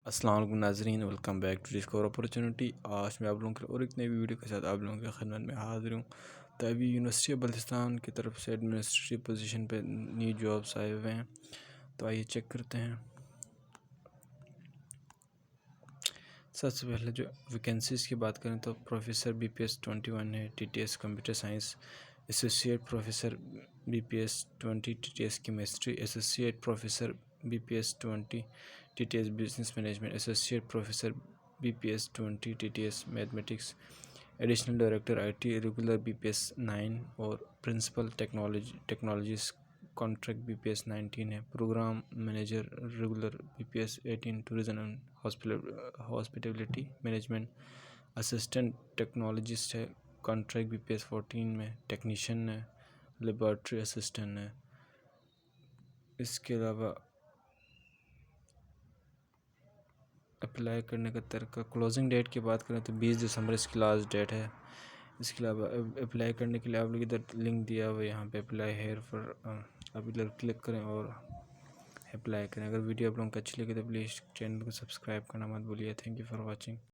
السلام علیکم ناظرین، welcome back to discover opportunity. آج میں آپ لوگوں کے اور ایک نئی ویڈیو کے ساتھ آپ لوگوں کی خدمت میں حاضر ہوں۔ تو ابھی یونیورسٹی آف بلتستان کی طرف سے ایڈمنسٹریٹو پوزیشن پہ نیو جابس آئے ہوئے ہیں، تو آئیے چیک کرتے ہیں۔ سب سے پہلے جو ویکینسیز کی بات کریں تو پروفیسر بی پی ایس 21 ہے، T T S computer science, associate professor B P S 20 T T S chemistry, associate professor B P S 20 T T S business management, associate professor B P S 20 T T S mathematics, additional director I T regular B P S 9 اور principal technologies contract B P S 19 ہے، programme manager regular B P S 18 tourism and hospitality management, assistant technologist ہے، contract B P S 14 میں، technician ہے، laboratory assistant ہے۔ اس کے علاوہ apply کرنے کا طریقہ، کلوزنگ ڈیٹ کی بات کریں تو 20 دسمبر اس کی لاسٹ ڈیٹ ہے۔ اس کے علاوہ اپلائی کرنے کے لیے آپ لوگ ادھر لنک دیا ہوا ہے، یہاں پہ اپلائی ہیئر پر آپ ادھر کلک کریں اور اپلائی کریں۔ اگر ویڈیو آپ لوگوں کو اچھی لگے تو پلیز چینل کو سبسکرائب کرنا مت بھولیے۔ Thank you for watching.